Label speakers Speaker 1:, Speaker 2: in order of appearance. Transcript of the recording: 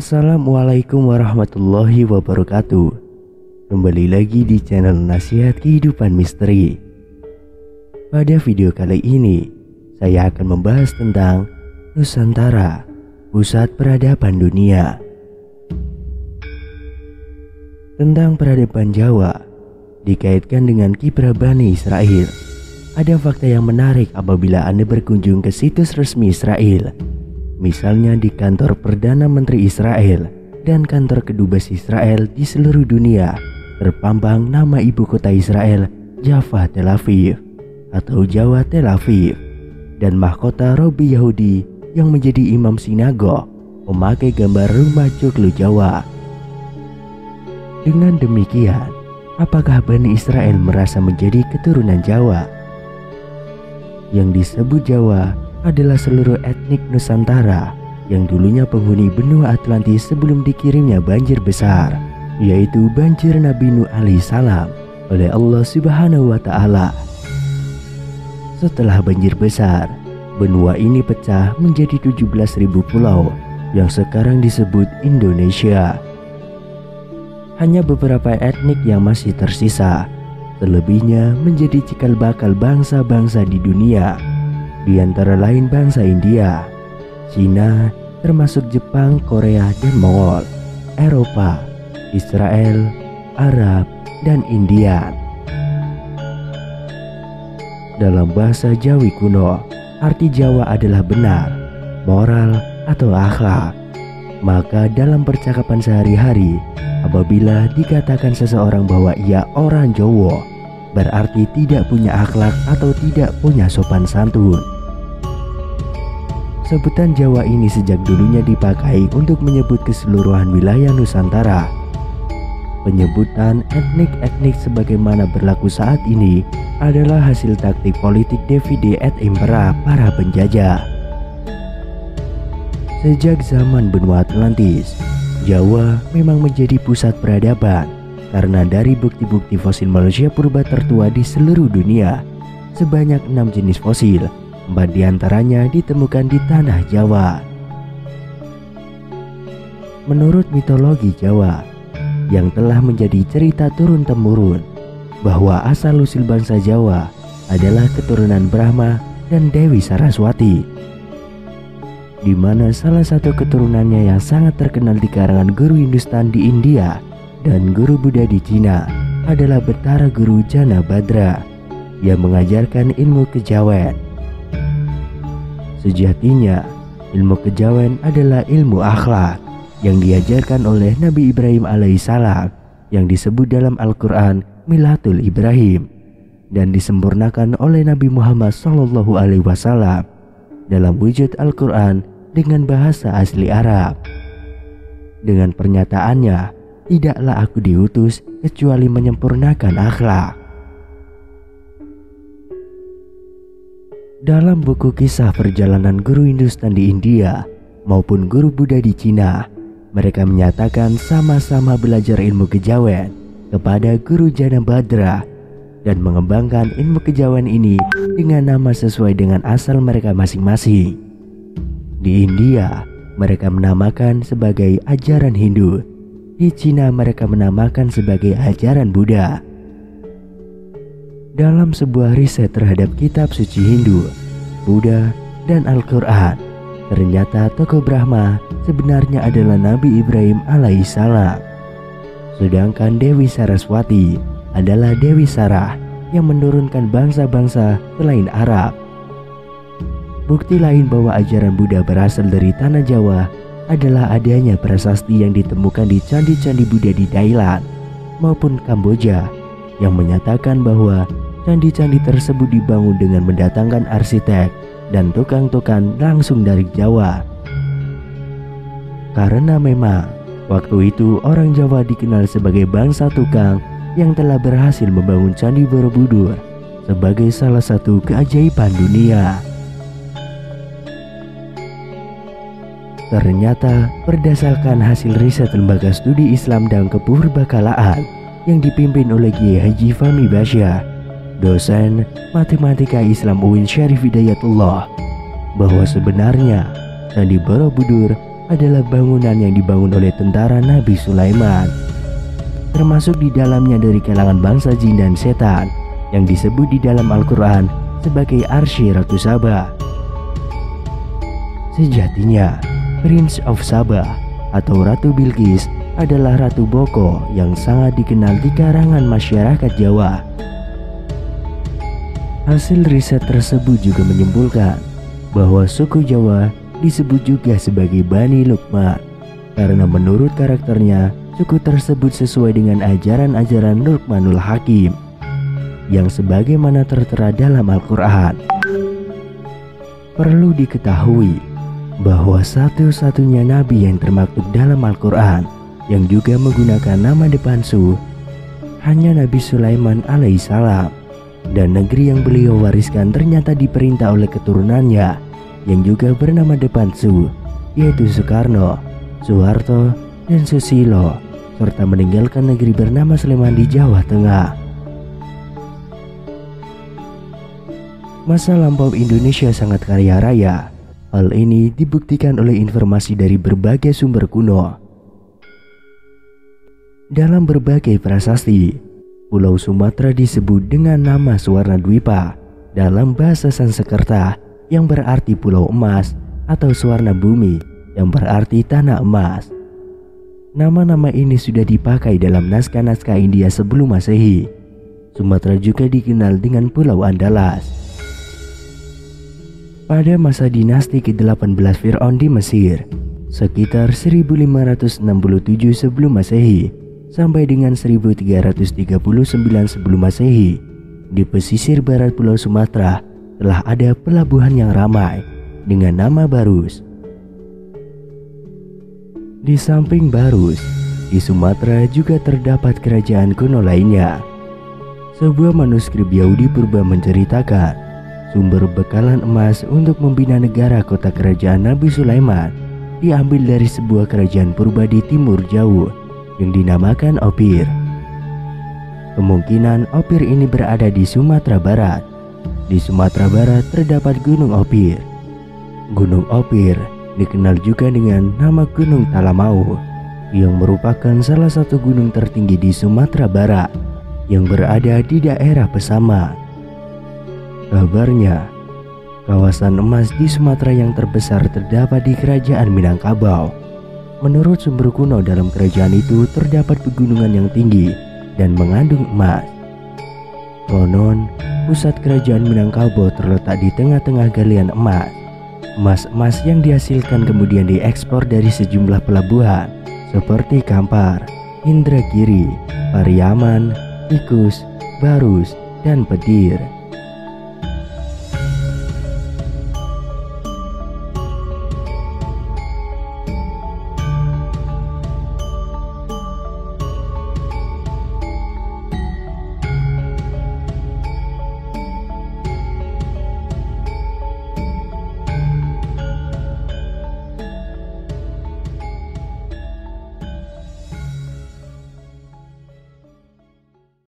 Speaker 1: Assalamualaikum warahmatullahi wabarakatuh. Kembali lagi di channel Nasihat Kehidupan Misteri. Pada video kali ini saya akan membahas tentang Nusantara, pusat peradaban dunia. Tentang peradaban Jawa dikaitkan dengan kiprah Bani Israel. Ada fakta yang menarik apabila Anda berkunjung ke situs resmi Israel, misalnya di kantor Perdana Menteri Israel dan kantor kedubes Israel di seluruh dunia. Terpampang nama ibu kota Israel, Jaffa Tel Aviv atau Jawa Tel Aviv, dan mahkota Robi Yahudi yang menjadi imam sinagog memakai gambar rumah joglo Jawa. Dengan demikian, apakah Bani Israel merasa menjadi keturunan Jawa? Yang disebut Jawa adalah seluruh etnik Nusantara yang dulunya penghuni benua Atlantis sebelum dikirimnya banjir besar, yaitu banjir Nabi Nuh alaihissalam oleh Allah Subhanahu wa Ta'ala. Setelah banjir besar, benua ini pecah menjadi 17.000 pulau yang sekarang disebut Indonesia. Hanya beberapa etnik yang masih tersisa, selebihnya menjadi cikal bakal bangsa-bangsa di dunia, di antara lain bangsa India, Cina, termasuk Jepang, Korea, dan Mongol, Eropa, Israel, Arab, dan Indian. Dalam bahasa Jawi kuno, arti Jawa adalah benar, moral, atau akhlak. Maka dalam percakapan sehari-hari, apabila dikatakan seseorang bahwa ia orang Jawa, berarti tidak punya akhlak atau tidak punya sopan santun. Sebutan Jawa ini sejak dulunya dipakai untuk menyebut keseluruhan wilayah Nusantara. Penyebutan etnik-etnik sebagaimana berlaku saat ini adalah hasil taktik politik divide et impera para penjajah. Sejak zaman benua Atlantis, Jawa memang menjadi pusat peradaban karena dari bukti-bukti fosil manusia purba tertua di seluruh dunia, sebanyak 6 jenis fosil, 4 diantaranya ditemukan di tanah Jawa. Menurut mitologi Jawa yang telah menjadi cerita turun-temurun, bahwa asal-usul bangsa Jawa adalah keturunan Brahma dan Dewi Saraswati, di mana salah satu keturunannya yang sangat terkenal di kalangan guru Hindustan di India dan guru Buddha di Cina adalah Betara Guru Janabhadra yang mengajarkan ilmu kejawen. Sejatinya, ilmu kejawen adalah ilmu akhlak yang diajarkan oleh Nabi Ibrahim alaihissalam yang disebut dalam Al-Quran Milatul Ibrahim dan disempurnakan oleh Nabi Muhammad SAW dalam wujud Al-Quran dengan bahasa asli Arab. Dengan pernyataannya, tidaklah aku diutus kecuali menyempurnakan akhlak. Dalam buku kisah perjalanan guru Hindustan di India maupun guru Buddha di Cina, mereka menyatakan sama-sama belajar ilmu kejawen kepada guru Janabhadra dan mengembangkan ilmu kejawen ini dengan nama sesuai dengan asal mereka masing-masing. Di India, mereka menamakan sebagai ajaran Hindu. Di Cina, mereka menamakan sebagai ajaran Buddha. Dalam sebuah riset terhadap kitab suci Hindu, Buddha, dan Al-Quran, ternyata tokoh Brahma sebenarnya adalah Nabi Ibrahim alaihissalam. Sedangkan Dewi Saraswati adalah Dewi Sarah yang menurunkan bangsa-bangsa selain Arab. Bukti lain bahwa ajaran Buddha berasal dari tanah Jawa adalah adanya prasasti yang ditemukan di candi-candi Buddha di Thailand maupun Kamboja yang menyatakan bahwa candi-candi tersebut dibangun dengan mendatangkan arsitek dan tukang-tukang langsung dari Jawa. Karena memang waktu itu orang Jawa dikenal sebagai bangsa tukang yang telah berhasil membangun Candi Borobudur sebagai salah satu keajaiban dunia. Ternyata berdasarkan hasil riset Lembaga Studi Islam dan Kepurbakalaan yang dipimpin oleh Kiai Haji Fahmi Basyah, dosen Matematika Islam UIN Syarif Hidayatullah, bahwa sebenarnya Candi Borobudur adalah bangunan yang dibangun oleh tentara Nabi Sulaiman. Termasuk di dalamnya dari kalangan bangsa jin dan setan yang disebut di dalam Al-Quran sebagai Arsy Ratu Saba. Sejatinya, Prince of Saba atau Ratu Bilqis adalah Ratu Boko yang sangat dikenal di kalangan masyarakat Jawa. Hasil riset tersebut juga menyimpulkan bahwa suku Jawa disebut juga sebagai Bani Luqman karena menurut karakternya suku tersebut sesuai dengan ajaran-ajaran Luqmanul Hakim yang sebagaimana tertera dalam Al-Quran. Perlu diketahui bahwa satu-satunya nabi yang termaktub dalam Al-Quran yang juga menggunakan nama depan Su hanya Nabi Sulaiman alaihissalam, dan negeri yang beliau wariskan ternyata diperintah oleh keturunannya yang juga bernama depan Su, yaitu Soekarno, Soeharto, dan Susilo, serta meninggalkan negeri bernama Sleman di Jawa Tengah. Masa lampau Indonesia sangat kaya raya. Hal ini dibuktikan oleh informasi dari berbagai sumber kuno. Dalam berbagai prasasti, Pulau Sumatera disebut dengan nama Suwarnadwipa dalam bahasa Sanskerta yang berarti pulau emas, atau Suwarna Bumi yang berarti tanah emas. Nama-nama ini sudah dipakai dalam naskah-naskah India sebelum Masehi. Sumatera juga dikenal dengan Pulau Andalas. Pada masa dinasti ke-18 Fir'aun di Mesir, sekitar 1567 sebelum Masehi sampai dengan 1339 sebelum Masehi, di pesisir barat Pulau Sumatera telah ada pelabuhan yang ramai dengan nama Barus. Di samping Barus, di Sumatera juga terdapat kerajaan kuno lainnya. Sebuah manuskrip Yahudi purba menceritakan sumber bekalan emas untuk membina negara kota kerajaan Nabi Sulaiman diambil dari sebuah kerajaan purba di timur jauh yang dinamakan Opir. Kemungkinan Opir ini berada di Sumatera Barat. Di Sumatera Barat terdapat Gunung Opir. Gunung Opir dikenal juga dengan nama Gunung Talamau, yang merupakan salah satu gunung tertinggi di Sumatera Barat yang berada di daerah Pesaman. Kabarnya, kawasan emas di Sumatera yang terbesar terdapat di Kerajaan Minangkabau. Menurut sumber kuno, dalam kerajaan itu terdapat pegunungan yang tinggi dan mengandung emas. Konon, pusat kerajaan Minangkabau terletak di tengah-tengah galian emas. Emas-emas yang dihasilkan kemudian diekspor dari sejumlah pelabuhan seperti Kampar, Indragiri, Pariaman, Tikus, Barus, dan Petir.